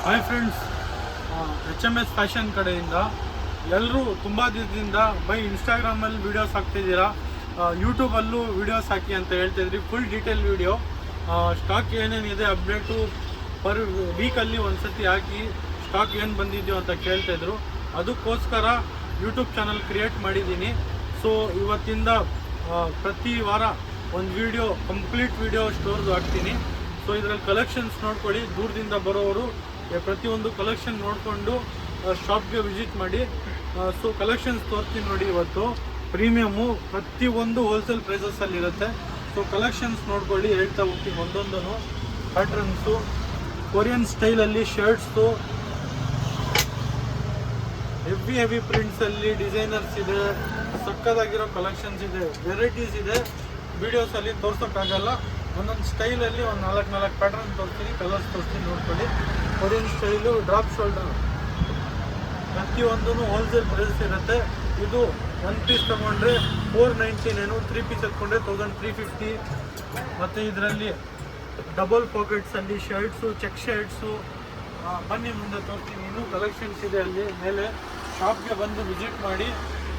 Hi friends, HMS fashion ಕಡೆಯಿಂದ ಎಲ್ಲರೂ ತುಂಬ ದಿನದಿಂದ ಇನ್ಸ್ಟಾಗ್ರಾಮಲ್ಲಿ ವೀಡಿಯೋಸ್ ಹಾಕ್ತಿದ್ದೀರಾ, ಯೂಟ್ಯೂಬಲ್ಲೂ ವೀಡಿಯೋಸ್ ಹಾಕಿ ಅಂತ ಹೇಳ್ತಿದ್ರಿ. ಫುಲ್ ಡೀಟೇಲ್ ವೀಡಿಯೋ, ಸ್ಟಾಕ್ ಏನೇನಿದೆ ಅಪ್ಡೇಟು ಪರ್ ವೀಕಲ್ಲಿ ಒಂದ್ಸತಿ ಹಾಕಿ ಸ್ಟಾಕ್ ಏನು ಬಂದಿದೆಯೋ ಅಂತ ಕೇಳ್ತಾಯಿದ್ರು. ಅದಕ್ಕೋಸ್ಕರ ಯೂಟ್ಯೂಬ್ ಚಾನಲ್ ಕ್ರಿಯೇಟ್ ಮಾಡಿದ್ದೀನಿ. ಸೊ ಇವತ್ತಿಂದ ಪ್ರತಿ ವಾರ ಒಂದು ವೀಡಿಯೋ, ಕಂಪ್ಲೀಟ್ ವೀಡಿಯೋ ಸ್ಟೋರ್ದು ಹಾಕ್ತೀನಿ. ಸೊ ಇದರಲ್ಲಿ ಕಲೆಕ್ಷನ್ಸ್ ನೋಡ್ಕೊಳ್ಳಿ. ದೂರದಿಂದ ಬರೋರು ಪ್ರತಿಯೊಂದು ಕಲೆಕ್ಷನ್ ನೋಡಿಕೊಂಡು ಶಾಪ್ಗೆ ವಿಸಿಟ್ ಮಾಡಿ. ಸೊ ಕಲೆಕ್ಷನ್ಸ್ ತೋರಿಸ್ತೀನಿ ನೋಡಿ. ಇವತ್ತು ಪ್ರೀಮಿಯಮ್ಮು ಪ್ರತಿಯೊಂದು ಹೋಲ್ಸೇಲ್ ಪ್ರೈಸಸಲ್ಲಿರುತ್ತೆ. ಸೊ ಕಲೆಕ್ಷನ್ಸ್ ನೋಡ್ಕೊಳ್ಳಿ, ಹೇಳ್ತಾ ಹೋಗ್ತೀನಿ ಒಂದೊಂದೂ. ಪ್ಯಾಟ್ರನ್ಸು ಕೊರಿಯನ್ ಸ್ಟೈಲಲ್ಲಿ ಶರ್ಟ್ಸು, ಹೆವಿ ಪ್ರಿಂಟ್ಸಲ್ಲಿ ಡಿಸೈನರ್ಸ್ ಇದೆ, ಸಕ್ಕದಾಗಿರೋ ಕಲೆಕ್ಷನ್ಸ್ ಇದೆ, ವೆರೈಟೀಸ್ ಇದೆ. ವೀಡಿಯೋಸಲ್ಲಿ ತೋರ್ಸೋಕ್ಕಾಗಲ್ಲ. ಒಂದೊಂದು ಸ್ಟೈಲಲ್ಲಿ ಒಂದು 4 ಪ್ಯಾಟ್ರನ್ ತೋರಿಸ್ತೀನಿ, ಕಲರ್ಸ್ ತೋರಿಸ್ತೀನಿ, ನೋಡ್ಕೊಳ್ಳಿ. ಕೊರಿಯನ್ ಸ್ಟೈಲು ಡ್ರಾಪ್ ಶೋಲ್ಡರ್ ಪ್ರತಿಯೊಂದೂ ಹೋಲ್ಸೇಲ್ ಪ್ರೈಸ್ ಇರುತ್ತೆ. ಇದು 1 ಪೀಸ್ ತೊಗೊಂಡ್ರೆ 499, 3 ಪೀಸ್ ಎತ್ಕೊಂಡ್ರೆ 1350. ಮತ್ತು ಇದರಲ್ಲಿ ಡಬಲ್ ಪಾಕೆಟ್ಸಲ್ಲಿ ಶರ್ಟ್ಸು, ಚೆಕ್ ಶರ್ಟ್ಸು. ಬನ್ನಿ ಮುಂದೆ ತೋರಿಸ್ತೀನಿ. ಇನ್ನೂ ಕಲೆಕ್ಷನ್ಸ್ ಇದೆ ಅಲ್ಲಿ ಮೇಲೆ. ಶಾಪ್ಗೆ ಬಂದು ವಿಸಿಟ್ ಮಾಡಿ.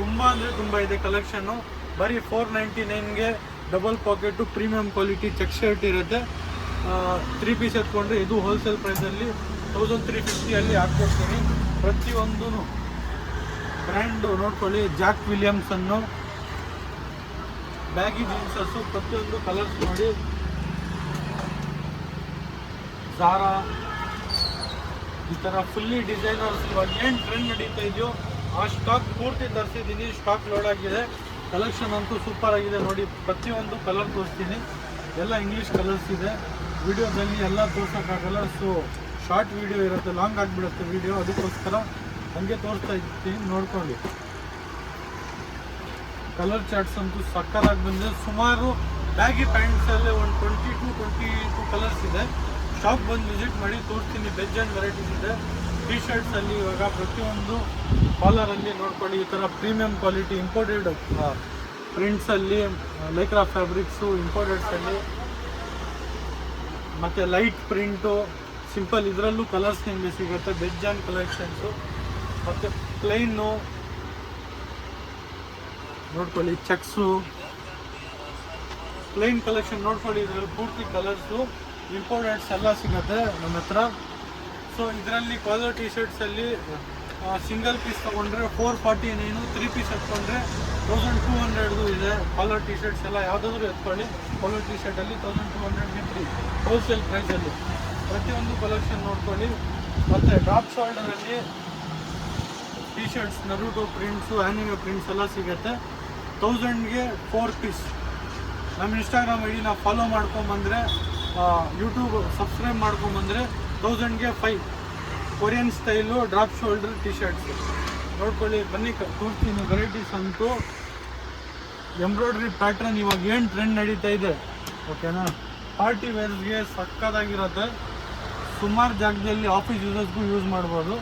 ತುಂಬ ಅಂದರೆ ತುಂಬ ಇದೆ ಕಲೆಕ್ಷನ್ನು. ಬರೀ 499ಗೆ double pocket premium quality check shirt ಇರುತ್ತೆ. 3 ಪೀಸ್ ಎತ್ಕೊಂಡ್ರೆ ಇದು ಹೋಲ್ಸೇಲ್ ಪ್ರೈಸಲ್ಲಿ 1350 ಹಾಕ್ಕೊಡ್ತೀನಿ. ಪ್ರತಿಯೊಂದೂ ಬ್ರ್ಯಾಂಡು ನೋಡ್ಕೊಳ್ಳಿ. ಜಾಕ್ ವಿಲಿಯಮ್ಸನ್ನು ಬ್ಯಾಗಿ ಜೀನ್ಸಸ್ಸು, ಪ್ರತಿಯೊಂದು ಕಲರ್ಸ್ ನೋಡಿ. ಝಾರಾ, ಈ ಥರ ಫುಲ್ಲಿ ಡಿಸೈನರ್ಸ್. ಇವಾಗ ಏನು ಟ್ರೆಂಡ್ ನಡೀತಾ ಇದೆಯೋ ಆ ಸ್ಟಾಕ್ ಪೂರ್ತಿ ತರಿಸಿದ್ದೀನಿ. ಸ್ಟಾಕ್ ಲೋಡ್ ಆಗಿದೆ. ಕಲೆಕ್ಷನ್ ಅಂತೂ ಸೂಪರ್ ಆಗಿದೆ ನೋಡಿ. ಪ್ರತಿಯೊಂದು ಕಲರ್ ತೋರಿಸ್ತೀನಿ. ಎಲ್ಲ ಇಂಗ್ಲೀಷ್ ಕಲರ್ಸ್ ಇದೆ. ವಿಡಿಯೋದಲ್ಲಿ ಎಲ್ಲ ತೋರ್ಸೋಕ್ಕಾಗಲ್ಲ. ಸೊ ಶಾರ್ಟ್ ವಿಡಿಯೋ ಇರುತ್ತೆ, ಲಾಂಗ್ ಆಗಿಬಿಡುತ್ತೆ ವಿಡಿಯೋ. ಅದಕ್ಕೋಸ್ಕರ ಹಂಗೆ ತೋರಿಸ್ತಾ ಇರ್ತೀನಿ, ನೋಡ್ಕೊಳ್ಳಿ. ಕಲರ್ ಚಾರ್ಟ್ಸ್ ಅಂತೂ ಸಕ್ಕತ್ತಾಗಿ ಬಂದಿದೆ. ಸುಮಾರು ಬ್ಯಾಗಿ ಪ್ಯಾಂಟ್ಸಲ್ಲೇ ಒಂದು 22 ಕಲರ್ಸ್ ಇದೆ. ಶಾಪ್ ಬಂದು ವಿಸಿಟ್ ಮಾಡಿ, ತೋರಿಸ್ತೀನಿ. ಬೆಜ್ ಆ್ಯಂಡ್ ವೆರೈಟೀಸ್ ಇದೆ. ಟಿ ಶರ್ಟ್ಸಲ್ಲಿ ಇವಾಗ ಪ್ರತಿಯೊಂದು ಕಾಲರಲ್ಲಿ ನೋಡ್ಕೊಳ್ಳಿ. ಈ ಥರ ಪ್ರೀಮಿಯಂ ಕ್ವಾಲಿಟಿ ಇಂಪೋರ್ಟೆಡ್ ಪ್ರಿಂಟ್ಸಲ್ಲಿ, ಲೈಕ್ರಾ ಫ್ಯಾಬ್ರಿಕ್ಸು ಇಂಪೋರ್ಟೆಡ್ಸಲ್ಲಿ, ಮತ್ತು ಲೈಟ್ ಪ್ರಿಂಟು, ಸಿಂಪಲ್ ಇದರಲ್ಲೂ ಕಲರ್ಸ್ ನಿಮಗೆ ಸಿಗುತ್ತೆ. Beige and collections. ಮತ್ತು ಪ್ಲೈನು ನೋಡ್ಕೊಳ್ಳಿ. ಚೆಕ್ಸು, ಪ್ಲೈನ್ ಕಲೆಕ್ಷನ್ ನೋಡ್ಕೊಳ್ಳಿ. ಇದರಲ್ಲಿ ಪೂರ್ತಿ ಕಲರ್ಸು ಇಂಪೋರ್ಟೆಡ್ಸ್ ಎಲ್ಲ ಸಿಗುತ್ತೆ ನಮ್ಮ ಹತ್ರ. ಸೊ ಇದರಲ್ಲಿ ಕಾಲರ್ ಟಿ ಶರ್ಟ್ಸಲ್ಲಿ ಸಿಂಗಲ್ ಪೀಸ್ ತೊಗೊಂಡ್ರೆ 449, 3 ಪೀಸ್ ಎತ್ಕೊಂಡ್ರೆ 1200 ಇದೆ. ಕಾಲರ್ ಟಿ ಶರ್ಟ್ಸ್ ಎಲ್ಲ ಯಾವುದಾದ್ರೂ ಎತ್ಕೊಳ್ಳಿ. ಕಾಲರ್ ಟಿ ಶರ್ಟಲ್ಲಿ 1200ಗೆ 3 ಹೋಲ್ಸೇಲ್ ಪ್ರೈಸಲ್ಲಿ. ಪ್ರತಿಯೊಂದು ಕಲೆಕ್ಷನ್ ನೋಡ್ಕೊಳ್ಳಿ. ಮತ್ತು ಡ್ರಾಪ್ ಶೋಲ್ಡರಲ್ಲಿ T shirts, Naruto prints, anime prints ಎಲ್ಲ ಸಿಗುತ್ತೆ. 1000ಗೆ 4 ಪೀಸ್. ನಮ್ಮ ಇನ್ಸ್ಟಾಗ್ರಾಮ್ ಐ ಡಿನ ಫಾಲೋ ಮಾಡ್ಕೊಂಬಂದರೆ, ಯೂಟ್ಯೂಬ್ ಸಬ್ಸ್ಕ್ರೈಬ್ ಮಾಡ್ಕೊಂಬಂದರೆ 1000ಗೆ 5 Korean style drop shoulder T shirts ನೋಡ್ಕೊಳ್ಳಿ. ಬನ್ನಿ ತೋರಿಸ್ತೀನಿ. ವೆರೈಟೀಸ್ ಅಂತೂ ಎಂಬ್ರಾಯ್ಡ್ರಿ ಪ್ಯಾಟ್ರನ್ ಇವಾಗ ಏನು ಟ್ರೆಂಡ್ ನಡೀತಾ ಇದೆ, ಓಕೆನಾ. ಪಾರ್ಟಿ ವೇರ್ಸ್ಗೆ ಸಕ್ಕತ್ತಾಗಿರುತ್ತೆ. ಸುಮಾರು ಜಾಗದಲ್ಲಿ ಆಫೀಸ್ ಯೂಸರ್ಸ್ಗೂ ಯೂಸ್ ಮಾಡ್ಬೋದು.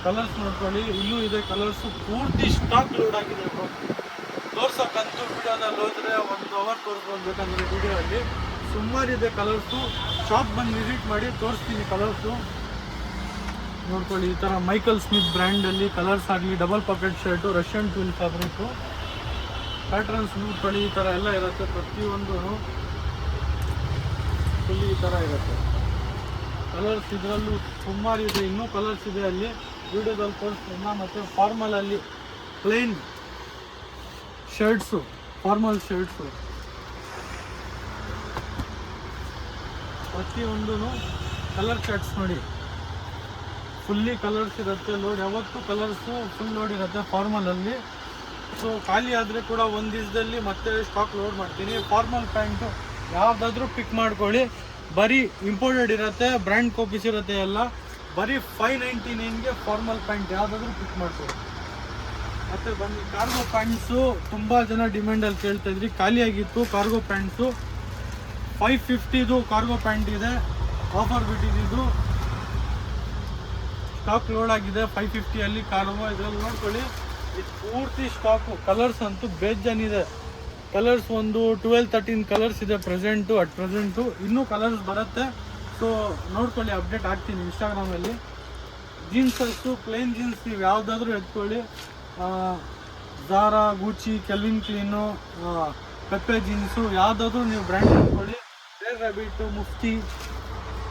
ಕಲರ್ಸ್ ನೋಡ್ಕೊಳ್ಳಿ. ಇನ್ನೂ ಇದೆ ಕಲರ್ಸು. ಪೂರ್ತಿ ಸ್ಟಾಕ್ ಲೋಡ್ ಆಗಿದೆ. ತೋರ್ಸೋಕ್ಕಂತೂ ವಿಡಿಯೋದಲ್ಲಿ ಹೋದರೆ 1 ಅವರ್ ತೋರಿಸ್ಕೊಳ್ಬೇಕಂದ್ರೆ ವಿಡಿಯೋಲ್ಲಿ ಸುಮಾರಿದೆ ಕಲರ್ಸು. ಶಾಪ್ ಬಂದು ವಿಸಿಟ್ ಮಾಡಿ, ತೋರಿಸ್ತೀನಿ ಕಲರ್ಸು ನೋಡ್ಕೊಳ್ಳಿ. ಈ ಥರ ಮೈಕಲ್ ಸ್ಮಿತ್ ಬ್ರ್ಯಾಂಡಲ್ಲಿ ಕಲರ್ಸ್ ಆಗಲಿ, double pocket shirt, Russian twill fabric, patterns ನೋಡ್ಕೊಳ್ಳಿ. ಈ ಥರ ಎಲ್ಲ ಇರುತ್ತೆ. ಪ್ರತಿಯೊಂದು ಫುಲ್ಲಿ ಈ ಥರ ಇರುತ್ತೆ. ಕಲರ್ಸ್ ಇದರಲ್ಲೂ ಸುಮಾರು ಇದೆ. ಇನ್ನೂ ಕಲರ್ಸ್ ಇದೆ ಅಲ್ಲಿ, ವಿಡಿಯೋದಲ್ಲಿ ತೋರಿಸ್ತೀನಿ. ಮತ್ತು ಫಾರ್ಮಲಲ್ಲಿ ಪ್ಲೇನ್ ಶರ್ಟ್ಸು, ಫಾರ್ಮಲ್ ಶರ್ಟ್ಸು, ಪ್ರತಿಯೊಂದೂ ಕಲರ್ ಚಾರ್ಟ್ಸ್ ನೋಡಿ. ಫುಲ್ಲಿ ಕಲರ್ಸ್ ಇರುತ್ತೆ. ಲೋಡ್ ಯಾವತ್ತೂ ಕಲರ್ಸು ಫುಲ್ ಲೋಡ್ ಇರುತ್ತೆ ಫಾರ್ಮಲಲ್ಲಿ. ಸೊ ಖಾಲಿ ಆದರೆ ಕೂಡ ಒಂದು ದಿವಸದಲ್ಲಿ ಮತ್ತೆ ಸ್ಟಾಕ್ ಲೋಡ್ ಮಾಡ್ತೀನಿ. ಫಾರ್ಮಲ್ ಪ್ಯಾಂಟು ಯಾವುದಾದ್ರೂ ಪಿಕ್ ಮಾಡ್ಕೊಳ್ಳಿ. ಬರೀ ಇಂಪೋರ್ಟೆಡ್ ಇರುತ್ತೆ, ಬ್ರ್ಯಾಂಡ್ ಕಾಪೀಸ್ ಇರುತ್ತೆ ಎಲ್ಲ. ಬರೀ 599ಗೆ ಫಾರ್ಮಲ್ ಪ್ಯಾಂಟ್ ಯಾವುದಾದ್ರೂ ಪಿಕ್ ಮಾಡ್ಕೊಳ್ಳಿ. ಮತ್ತು ಬನ್ನಿ ಕಾರ್ಗೋ ಪ್ಯಾಂಟ್ಸು. ತುಂಬ ಜನ ಡಿಮ್ಯಾಂಡಲ್ಲಿ ಕೇಳ್ತಾಯಿದ್ರಿ, ಖಾಲಿಯಾಗಿತ್ತು ಕಾರ್ಗೋ ಪ್ಯಾಂಟ್ಸು. 550 ಕಾರ್ಗೋ ಪ್ಯಾಂಟ್ ಇದೆ, ಆಫರ್ ಬಿಟ್ಟಿದ್ದು. ಸ್ಟಾಕ್ ಲೋಡ್ ಆಗಿದೆ 550ಅಲ್ಲಿ ಕಾರ್ಗೋ. ಇದರಲ್ಲಿ ನೋಡ್ಕೊಳ್ಳಿ, ಇದು ಪೂರ್ತಿ ಸ್ಟಾಕು. ಕಲರ್ಸ್ ಅಂತೂ ಬೇಜಾನಿದೆ. ಕಲರ್ಸ್ ಒಂದು 12-13 ಕಲರ್ಸ್ ಇದೆ ಅಟ್ ಪ್ರೆಸೆಂಟು. ಇನ್ನೂ ಕಲರ್ಸ್ ಬರುತ್ತೆ. ಸೊ ನೋಡ್ಕೊಳ್ಳಿ, ಅಪ್ಡೇಟ್ ಆಗ್ತೀನಿ ಇನ್ಸ್ಟಾಗ್ರಾಮಲ್ಲಿ. ಜೀನ್ಸಸ್ಸು ಪ್ಲೇನ್ ಜೀನ್ಸ್ ನೀವು ಯಾವುದಾದ್ರೂ ಎತ್ಕೊಳ್ಳಿ, ಝಾರಾ, ಗೂಚಿ, ಕೆಲ್ವಿನ್ ಕ್ಲೀನು, ಪೆಪ್ಪೆ ಜೀನ್ಸು ಯಾವುದಾದ್ರೂ ನೀವು ಬ್ರ್ಯಾಂಡ್ ಎತ್ಕೊಳ್ಳಿ, ರೇರ್ ರ್ಯಾಬಿಟ್ಟು, ಮುಫ್ತಿ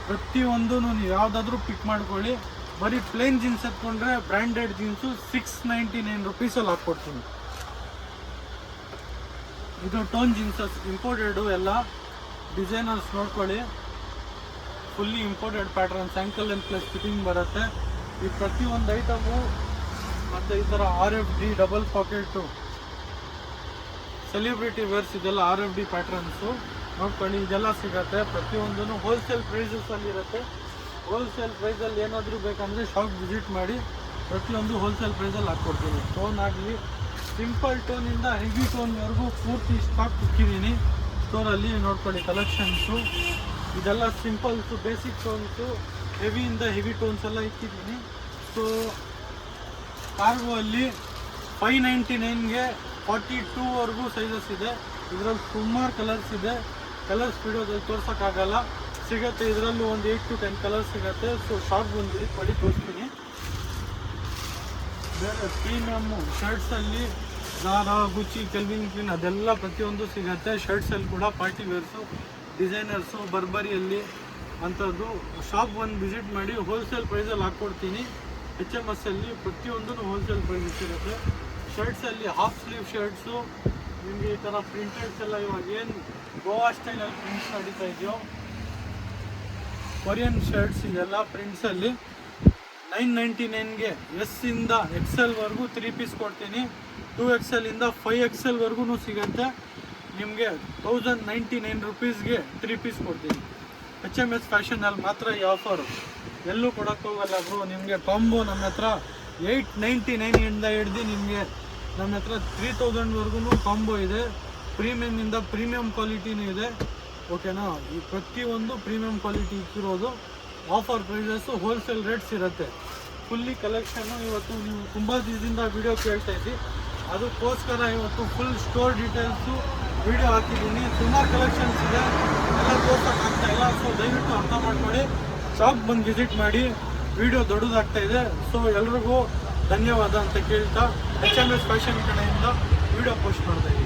ಪ್ರತಿಯೊಂದು ನೀವು ಯಾವುದಾದ್ರೂ ಪಿಕ್ ಮಾಡ್ಕೊಳ್ಳಿ. ಬರೀ ಪ್ಲೇನ್ ಜೀನ್ಸ್ ಎತ್ಕೊಂಡ್ರೆ ಬ್ರ್ಯಾಂಡೆಡ್ ಜೀನ್ಸು 699 ರುಪೀಸಲ್ಲಿ ಹಾಕ್ಕೊಡ್ತೀನಿ. ಇದು ಟೋನ್ ಜೀನ್ಸಸ್ ಇಂಪೋರ್ಟೆಡು, ಎಲ್ಲ ಡಿಸೈನರ್ಸ್ ನೋಡ್ಕೊಳ್ಳಿ, fully imported patterns, ankle length plus fitting ಬರುತ್ತೆ. ಈ ಪ್ರತಿಯೊಂದು ಐಟಮು ಮತ್ತು ಈ ಥರ RFD double pocket celebrity wares ಇದೆಲ್ಲ RFD ಪ್ಯಾಟ್ರನ್ಸು ನೋಡ್ಕೊಳ್ಳಿ, ಇದೆಲ್ಲ ಸಿಗುತ್ತೆ. ಪ್ರತಿಯೊಂದೂ ಹೋಲ್ಸೇಲ್ ಪ್ರೈಸಸಲ್ಲಿ ಇರುತ್ತೆ. ಹೋಲ್ಸೇಲ್ ಪ್ರೈಸಲ್ಲಿ ಏನಾದರೂ ಬೇಕಂದರೆ ಶಾಪ್ ವಿಸಿಟ್ ಮಾಡಿ, ಪ್ರತಿಯೊಂದು ಹೋಲ್ಸೇಲ್ ಪ್ರೈಸಲ್ಲಿ ಹಾಕ್ಕೊಡ್ತೀನಿ. ಟೋನ್ ಆಗಲಿ, ಸಿಂಪಲ್ ಟೋನಿಂದ ಹೆವಿ ಟೋನ್ವರೆಗೂ ಪೂರ್ತಿ ಸ್ಟಾಕ್ ಇಕ್ಕಿದ್ದೀನಿ ಸ್ಟೋರಲ್ಲಿ. ನೋಡ್ಕೊಳ್ಳಿ ಕಲೆಕ್ಷನ್ಸು, ಇದೆಲ್ಲ ಸಿಂಪಲ್ಸು, ಬೇಸಿಕ್ ಟೋನ್ಸು, ಹೆವಿಯಿಂದ ಹೆವಿ ಟೋನ್ಸ್ ಎಲ್ಲ ಇಕ್ಕಿದ್ದೀನಿ. ಸೊ ಕಾರ್ಗೋ ಅಲ್ಲಿ 599ಗೆ 42ವರೆಗೂ ಸೈಜಸ್ ಇದೆ. ಇದರಲ್ಲಿ ಸುಮಾರು ಕಲರ್ಸ್ ಇದೆ. ಕಲರ್ಸ್ ವಿಡಿಯೋದಲ್ಲಿ ತೋರ್ಸೋಕ್ಕಾಗಲ್ಲ, ಸಿಗುತ್ತೆ. ಇದರಲ್ಲೂ ಒಂದು 8 to 10 ಕಲರ್ಸ್ ಸಿಗುತ್ತೆ. ಸೊ ಶಾಪ್ ಬಂದು ಮಾಡಿ ತೋರಿಸ್ತೀನಿ. ಬೇರೆ ಪ್ರೀಮಿಯಮ್ಮು ಶರ್ಟ್ಸಲ್ಲಿ ಝಾರಾ, ಗುಚಿ, ಕೆಲ್ವಿನ್ ಕ್ಲೀನ್ ಅದೆಲ್ಲ ಪ್ರತಿಯೊಂದು ಸಿಗುತ್ತೆ. ಶರ್ಟ್ಸಲ್ಲಿ ಕೂಡ ಪಾರ್ಟಿ ವೇರ್ಸು, ಡಿಸೈನರ್ಸು, ಬರ್ಬರಿಯಲ್ಲಿ ಅಂಥದ್ದು. ಶಾಪ್ ಒಂದು ವಿಸಿಟ್ ಮಾಡಿ, ಹೋಲ್ಸೇಲ್ ಪ್ರೈಸಲ್ಲಿ ಹಾಕ್ಕೊಡ್ತೀನಿ. HMS ಅಲ್ಲಿ ಪ್ರತಿಯೊಂದು ಹೋಲ್ಸೇಲ್ ಪ್ರೈಸ್ ಸಿಗುತ್ತೆ. ಶರ್ಟ್ಸಲ್ಲಿ ಹಾಫ್ ಸ್ಲೀವ್ ಶರ್ಟ್ಸು ನಿಮಗೆ ಈ ಥರ ಪ್ರಿಂಟೆಡ್ಸ್ ಎಲ್ಲ ಇವಾಗ ಏನು ಗೋವಾ ಸ್ಟೈಲಲ್ಲಿ ಪ್ರಿಂಟ್ಸ್ ನಡೀತಾ ಇದೆಯೋ, ಕೊರಿಯನ್ ಶರ್ಟ್ಸ್ ಇದೆಲ್ಲ ಪ್ರಿಂಟ್ಸಲ್ಲಿ 999ಗೆ ಎಸ್ಸಿಂದ XLವರೆಗೂ 3 ಪೀಸ್ ಕೊಡ್ತೀನಿ. 2XL ಇಂದ 5XLವರೆಗೂ ಸಿಗುತ್ತೆ. ನಿಮಗೆ 1099 ರುಪೀಸ್ಗೆ 3 ಪೀಸ್ ಕೊಡ್ತೀನಿ. HMS ಫ್ಯಾಷನಲ್ಲಿ ಮಾತ್ರ ಈ ಆಫರು, ಎಲ್ಲೂ ಕೊಡೋಕ್ಕೆ ಹೋಗಲ್ಲ ಬ್ರೋ. ನಿಮಗೆ ಕಾಂಬೋ ನಮ್ಮ ಹತ್ರ 899ಇಂದ ಹಿಡ್ದು ನಿಮಗೆ ನಮ್ಮ ಹತ್ರ 3000ವರೆಗೂ ಕಾಂಬೋ ಇದೆ. ಪ್ರೀಮಿಯಮಿಂದ ಪ್ರೀಮಿಯಮ್ ಕ್ವಾಲಿಟಿನೂ ಇದೆ, ಓಕೆನಾ. ಈ ಪ್ರತಿಯೊಂದು ಪ್ರೀಮಿಯಮ್ ಕ್ವಾಲಿಟಿ ಇಕ್ಕಿರೋದು. ಆಫರ್ ಪ್ರೈಸಸ್ಸು ಹೋಲ್ಸೇಲ್ ರೇಟ್ಸ್ ಇರುತ್ತೆ. ಫುಲ್ಲಿ ಕಲೆಕ್ಷನ್ನು ಇವತ್ತು ನೀವು ತುಂಬ ದಿವಸದಿಂದ ವಿಡಿಯೋ ಕೇಳ್ತಾ ಇದ್ದಿ, ಅದಕ್ಕೋಸ್ಕರ ಇವತ್ತು ಫುಲ್ ಸ್ಟೋರ್ ಡೀಟೇಲ್ಸು ವಿಡಿಯೋ ಹಾಕಿದ್ದೀನಿ. ಸುಮಾರು ಕಲೆಕ್ಷನ್ಸ್ ಇದೆ, ಎಲ್ಲ ತೋರ್ಸೋಕ್ಕಾಗ್ತಾ ಇಲ್ಲ. ಸೊ ದಯವಿಟ್ಟು ಅರ್ಥ ಮಾಡ್ಕೊಳ್ಳಿ, ಶಾಪ್ ಬಂದು ವಿಸಿಟ್ ಮಾಡಿ. ವಿಡಿಯೋ ದೊಡ್ಡದಾಗ್ತಾ ಇದೆ. ಸೊ ಎಲ್ರಿಗೂ ಧನ್ಯವಾದ ಅಂತ ಕೇಳ್ತಾ HMS ಫ್ಯಾಷನ್ ಕಡೆಯಿಂದ ವಿಡಿಯೋ ಪೋಸ್ಟ್ ಮಾಡ್ತಾ ಇದ್ದೀನಿ.